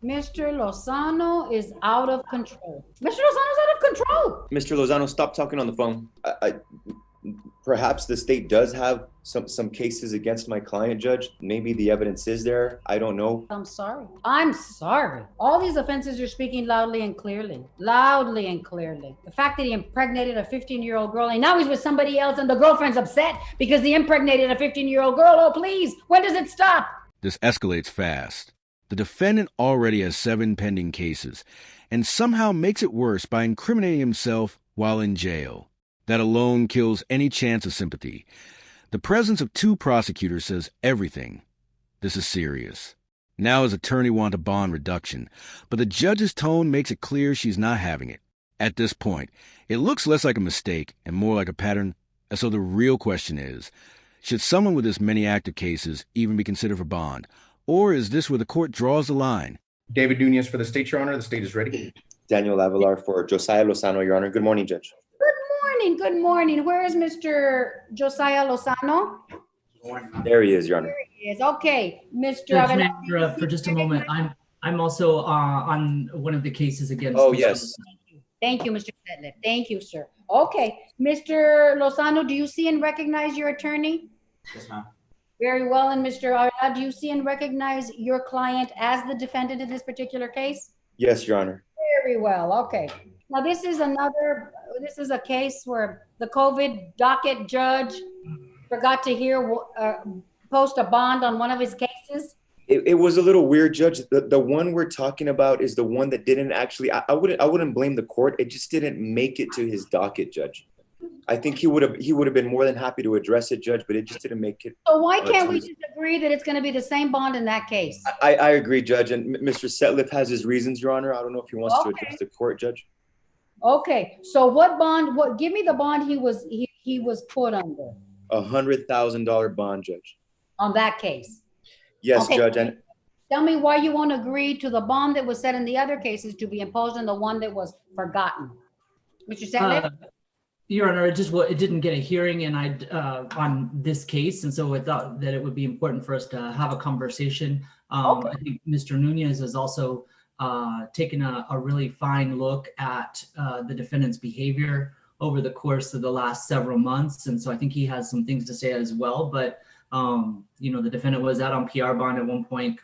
Mr. Lozano is out of control. Mr. Lozano's out of control. Mr. Lozano, stop talking on the phone. Perhaps the state does have some cases against my client, Judge. Maybe the evidence is there. I don't know. I'm sorry. I'm sorry. All these offenses you're speaking loudly and clearly. Loudly and clearly. The fact that he impregnated a 15-year-old girl and now he's with somebody else and the girlfriend's upset because he impregnated a 15-year-old girl. Oh, please. When does it stop? This escalates fast. The defendant already has 7 pending cases and somehow makes it worse by incriminating himself while in jail. That alone kills any chance of sympathy. The presence of 2 prosecutors says everything. This is serious. Now his attorney wants a bond reduction, but the judge's tone makes it clear she's not having it. At this point, it looks less like a mistake and more like a pattern, and so the real question is, should someone with this many active cases even be considered for bond? Or is this where the court draws the line? David Nunez for the state, Your Honor. The state is ready. Daniel Avelar for Josiah Lozano, Your Honor. Good morning, Judge. Good morning. Where is Mr. Josiah Lozano? There he is, Your Honor. There he is. Okay, Mr. Judge, can I interrupt for just a moment? I'm also on one of the cases against. Oh, yes. Thank you, Mr. Sedliff. Thank you, sir. Okay, Mr. Lozano, do you see and recognize your attorney? Yes, ma'am. Very well. And Mr. Arla, do you see and recognize your client as the defendant in this particular case? Yes, Your Honor. Very well. Okay. Now, this is a case where the COVID docket judge forgot to post a bond on one of his cases. It was a little weird, Judge. The one we're talking about is the one that didn't actually, I wouldn't blame the court. It just didn't make it to his docket, Judge. I think he would have been more than happy to address it, Judge, but it just didn't make it. So why can't we just agree that it's going to be the same bond in that case? I agree, Judge. And Mr. Setliff has his reasons, Your Honor. I don't know if he wants to address the court, Judge. Okay. So what bond? Give me the bond he was put under. $100,000 bond, Judge. On that case. Yes, okay. Judge. And tell me why you won't agree to the bond that was set in the other cases to be imposed on the one that was forgotten. Mr. Setliff? Your Honor, it didn't get a hearing and on this case, and so I thought that it would be important for us to have a conversation. Okay. I think Mr. Nunez has also taken a really fine look at the defendant's behavior over the course of the last several months, and so I think he has some things to say as well. But the defendant was out on PR bond at one point,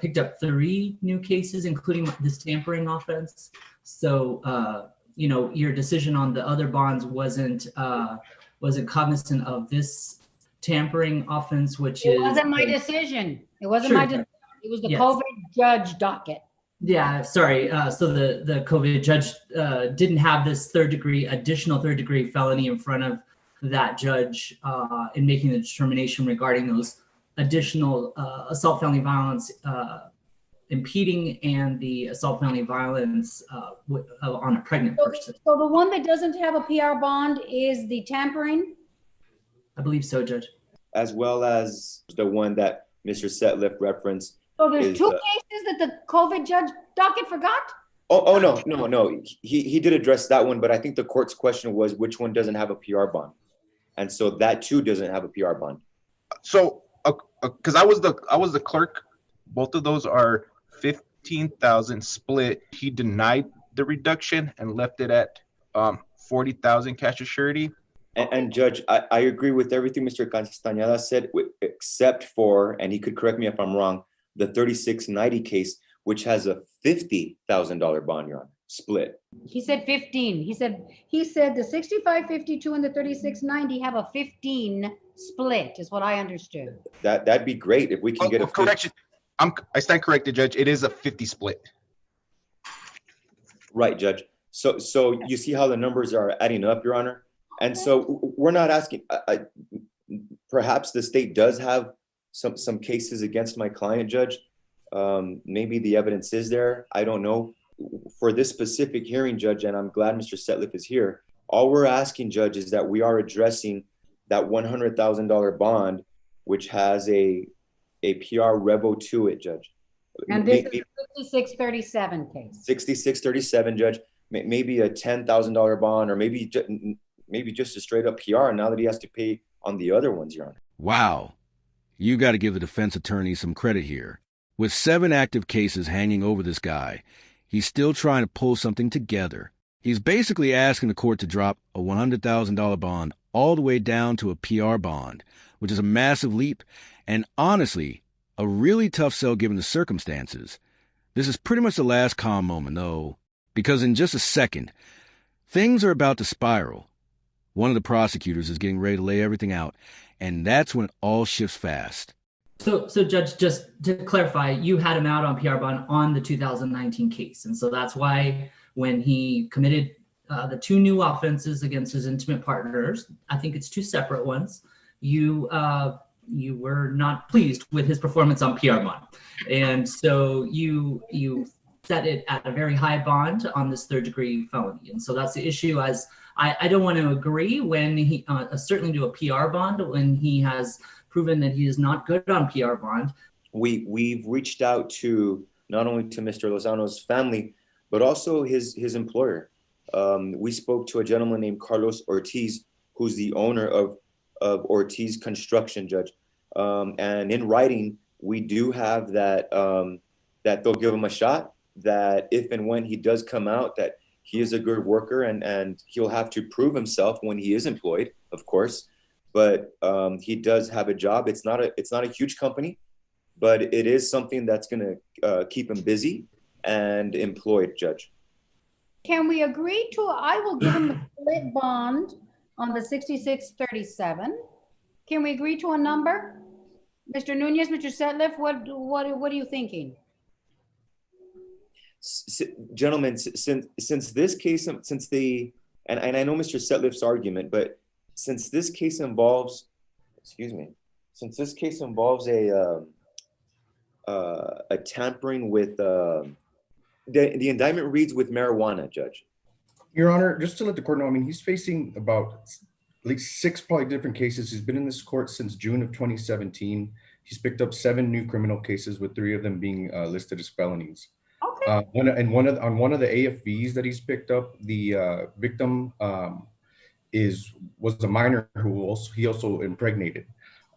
picked up 3 new cases, including this tampering offense. So your decision on the other bonds wasn't cognizant of this tampering offense, which it wasn't my decision. It wasn't my decision. It was the COVID judge docket. Yeah, sorry. So the COVID judge didn't have this additional third degree felony in front of that judge in making the determination regarding those additional assault, felony violence, impeding, and the assault, felony violence on a pregnant person. So the one that doesn't have a PR bond is the tampering? I believe so, Judge. As well as the one that Mr. Setliff referenced. So there's 2 cases that the COVID judge docket forgot? Oh no. He did address that one, but I think the court's question was which one doesn't have a PR bond. And so that too doesn't have a PR bond. So, because I was the clerk, both of those are 15,000 split. He denied the reduction and left it at 40,000 cash as surety. And Judge, I agree with everything Mr. Castañeda said, except for, and he could correct me if I'm wrong, the 3690 case, which has a $50,000 bond, Your Honor, split. He said 15. He said the 6552 and the 3690 have a 15 split, is what I understood. That'd be great if we can get a correction. I stand corrected, Judge. It is a 50 split. Right, Judge. So you see how the numbers are adding up, Your Honor? And so we're not asking, perhaps the state does have some cases against my client, Judge. Maybe the evidence is there. I don't know. For this specific hearing, Judge, and I'm glad Mr. Setliff is here, all we're asking, Judge, is that we are addressing that $100,000 bond, which has a PR revo to it, Judge. And this is a 6637 case. 6637, Judge. Maybe a $10,000 bond, or maybe just a straight up PR now that he has to pay on the other ones, Your Honor. Wow. You got to give the defense attorney some credit here. With 7 active cases hanging over this guy, he's still trying to pull something together. He's basically asking the court to drop a $100,000 bond all the way down to a PR bond, which is a massive leap and honestly, a really tough sell given the circumstances. This is pretty much the last calm moment, though, because in just a second, things are about to spiral. One of the prosecutors is getting ready to lay everything out, and that's when it all shifts fast. So Judge, just to clarify, you had him out on PR bond on the 2019 case. And so that's why when he committed the 2 new offenses against his intimate partners, I think it's 2 separate ones, you were not pleased with his performance on PR bond. And so you set it at a very high bond on this 3rd-degree felony. And so that's the issue. As I don't want to agree when he certainly do a PR bond when he has proven that he is not good on PR bond. We've reached out to not only to Mr. Lozano's family, but also his employer. We spoke to a gentleman named Carlos Ortiz, who's the owner of Ortiz Construction, Judge. And in writing, we do have that that they'll give him a shot, that if and when he does come out, that he is a good worker and he'll have to prove himself when he is employed, of course. But he does have a job. It's not a huge company, but it is something that's going to keep him busy and employed, Judge. Can we agree to, I will give him a split bond on the 6637. Can we agree to a number? Mr. Nunez, Mr. Setliff, what are you thinking? Gentlemen, since this case, and I know Mr. Setliff's argument, but since this case involves, since this case involves a tampering with, the indictment reads with marijuana, Judge. Your Honor, just to let the court know, I mean, he's facing about at least 6 probably different cases. He's been in this court since June of 2017. He's picked up 7 new criminal cases, with 3 of them being listed as felonies. Okay. On one of the AFVs that he's picked up, the victim was a minor who he also impregnated.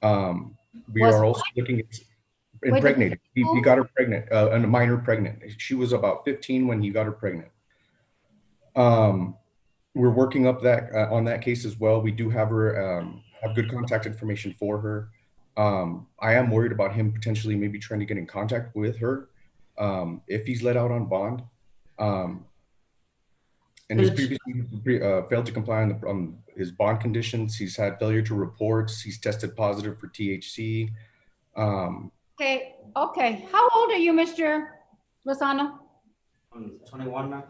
We are also looking at impregnated. He got her pregnant, and a minor pregnant. She was about 15 when he got her pregnant. We're working up that on that case as well. We do have her have good contact information for her. I am worried about him potentially maybe trying to get in contact with her if he's let out on bond. And he's previously failed to comply on his bond conditions. He's had failure to reports. He's tested positive for THC. Okay. How old are you, Mr. Lozano? I'm 21 now.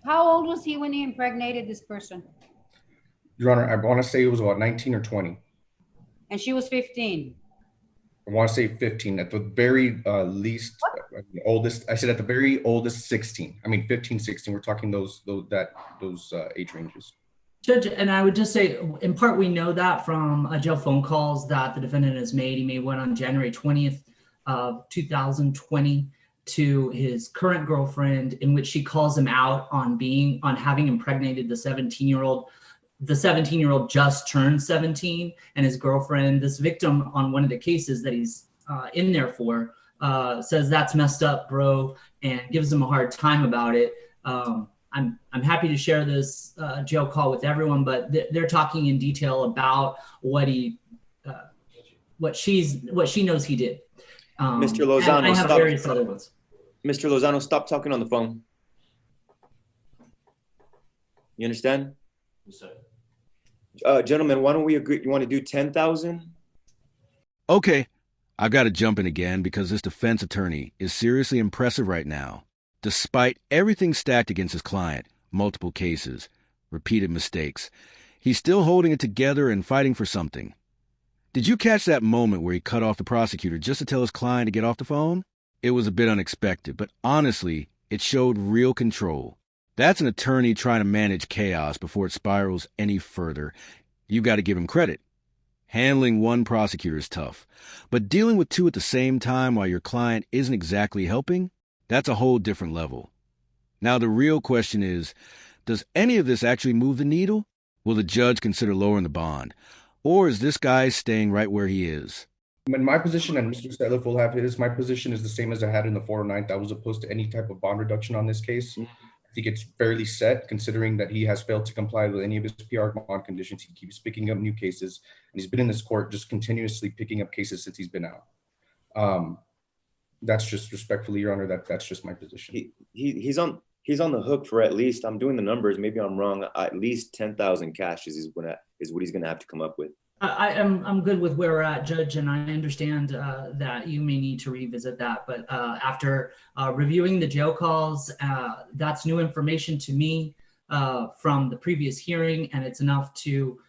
How old was he when he impregnated this person? Your Honor, I want to say it was about 19 or 20. And she was 15. I want to say 15. At the very least, the oldest. I said at the very oldest, 16. I mean, 15, 16. We're talking those age ranges. Judge, and I would just say, in part, we know that from jail phone calls that the defendant has made. He made one on January 20th of 2020 to his current girlfriend, in which she calls him out on having impregnated the 17-year-old. The 17-year-old just turned 17, and his girlfriend, this victim on one of the cases that he's in there for, says that's messed up, bro, and gives him a hard time about it. I'm happy to share this jail call with everyone, but they're talking in detail about what she knows he did. Mr. Lozano, I have various other ones. Mr. Lozano, stop talking on the phone. You understand? Yes, sir. Gentlemen, why don't we agree? You want to do 10,000? Okay, I've got to jump in again because this defense attorney is seriously impressive right now. Despite everything stacked against his client, multiple cases, repeated mistakes, he's still holding it together and fighting for something. Did you catch that moment where he cut off the prosecutor just to tell his client to get off the phone? It was a bit unexpected, but honestly, it showed real control. That's an attorney trying to manage chaos before it spirals any further. You've got to give him credit. Handling one prosecutor is tough, but dealing with 2 at the same time while your client isn't exactly helping, that's a whole different level. Now, the real question is, does any of this actually move the needle? Will the judge consider lowering the bond? Or is this guy staying right where he is? In my position, and Mr. Setliff will have his, my position is the same as I had in the 409th. I was opposed to any type of bond reduction on this case. I think it's fairly set, considering that he has failed to comply with any of his PR bond conditions. He keeps picking up new cases, and he's been in this court just continuously picking up cases since he's been out. That's just respectfully, Your Honor, that's just my position. He's on the hook for at least, I'm doing the numbers, maybe I'm wrong, at least 10,000 cash is what he's gonna have to come up with. I'm good with where we're at, Judge, and I understand that you may need to revisit that. But after reviewing the jail calls, that's new information to me from the previous hearing, and it's enough to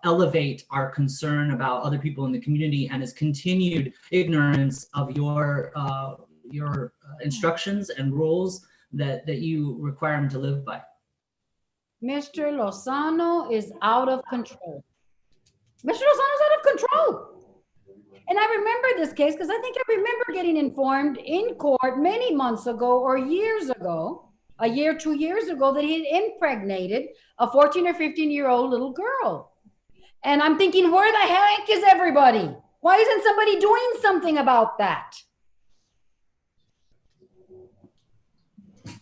elevate our concern about other people in the community and his continued ignorance of your instructions and rules that you require him to live by. Mr. Lozano is out of control. Mr. Lozano's out of control. And I remember this case because I think I remember getting informed in court many months ago or years ago, a year, 2 years ago, that he had impregnated a 14 or 15-year-old little girl. And I'm thinking, where the heck is everybody? Why isn't somebody doing something about that?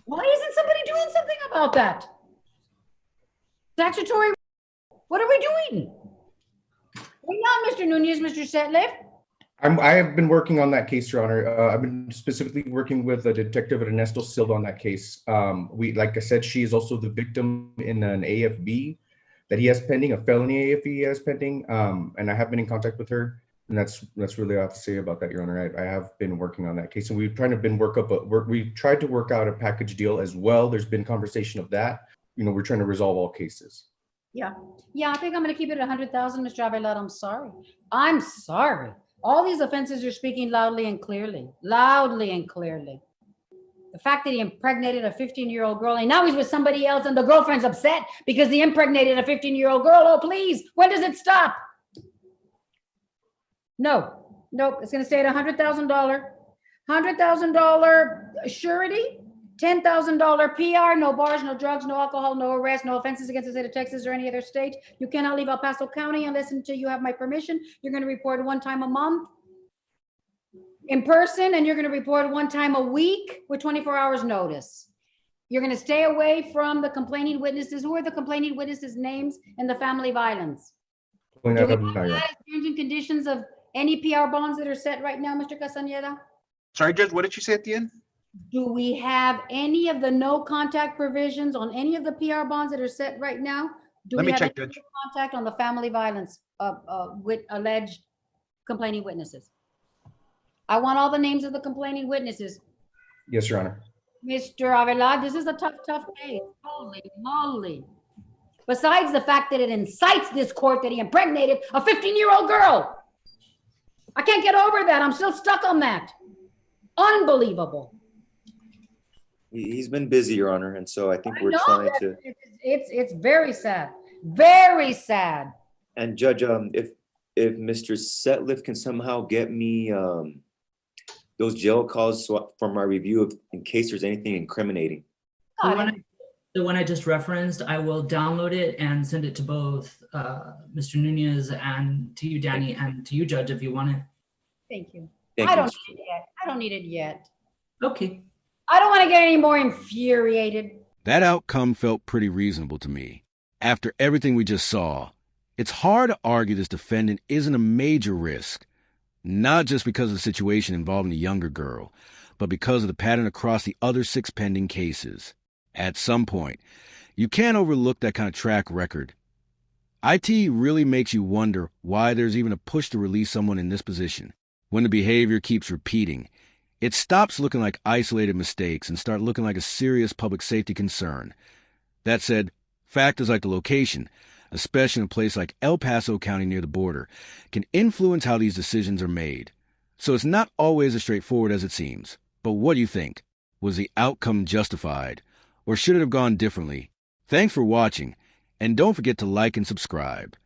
Why isn't somebody doing something about that? Statutory, what are we doing? Right now, Mr. Nunez, Mr. Setliff. I have been working on that case, Your Honor. I've been specifically working with a detective Ernesto Silva on that case. Like I said, she is also the victim in an AFB that he has pending, a felony AFB he has pending. And I have been in contact with her, and that's really all I have to say about that, Your Honor. I have been working on that case, and we've tried to work out a package deal as well. There's been conversation of that. We're trying to resolve all cases. Yeah, I think I'm going to keep it at 100,000, Mr. Avellad. I'm sorry. All these offenses, you're speaking loudly and clearly. The fact that he impregnated a 15-year-old girl, and now he's with somebody else, and the girlfriend's upset because he impregnated a 15-year-old girl. Oh, please, when does it stop? Nope, it's going to stay at $100,000 surety, $10,000 PR, no bars, no drugs, no alcohol, no arrest, no offenses against the state of Texas or any other state. You cannot leave El Paso County unless until you have my permission. You're going to report one time a month in person, and you're going to report one time a week with 24 hours notice. You're going to stay away from the complaining witnesses. Who are the complaining witnesses' names in the family violence? Do we have terms and conditions of any PR bonds that are set right now, Mr. Castañeda? Sorry, Judge, what did you say at the end? Do we have any of the no contact provisions on any of the PR bonds that are set right now? Let me check, Judge. Contact on the family violence with alleged complaining witnesses? I want all the names of the complaining witnesses. Yes, Your Honor. Mr. Avellad, this is a tough case. Holy moly. Besides the fact that it incites this court that he impregnated a 15-year-old girl. I can't get over that. I'm still stuck on that. Unbelievable. He's been busy, Your Honor, and so I think we're trying to. It's very sad, very sad. And Judge, if Mr. Setliff can somehow get me those jail calls for my review in case there's anything incriminating. The one I just referenced, I will download it and send it to both Mr. Nunez and to you, Danny, and to you, Judge, if you want it. Thank you. I don't need it yet. I don't need it yet. Okay. I don't want to get any more infuriated. That outcome felt pretty reasonable to me. After everything we just saw, it's hard to argue this defendant isn't a major risk, not just because of the situation involving the younger girl, but because of the pattern across the other 6 pending cases. At some point, you can't overlook that kind of track record. IT really makes you wonder why there's even a push to release someone in this position. When the behavior keeps repeating, it stops looking like isolated mistakes and start looking like a serious public safety concern. That said, factors like the location, especially in a place like El Paso County near the border, can influence how these decisions are made. So it's not always as straightforward as it seems. But what do you think? Was the outcome justified? Or should it have gone differently? Thanks for watching, and don't forget to like and subscribe.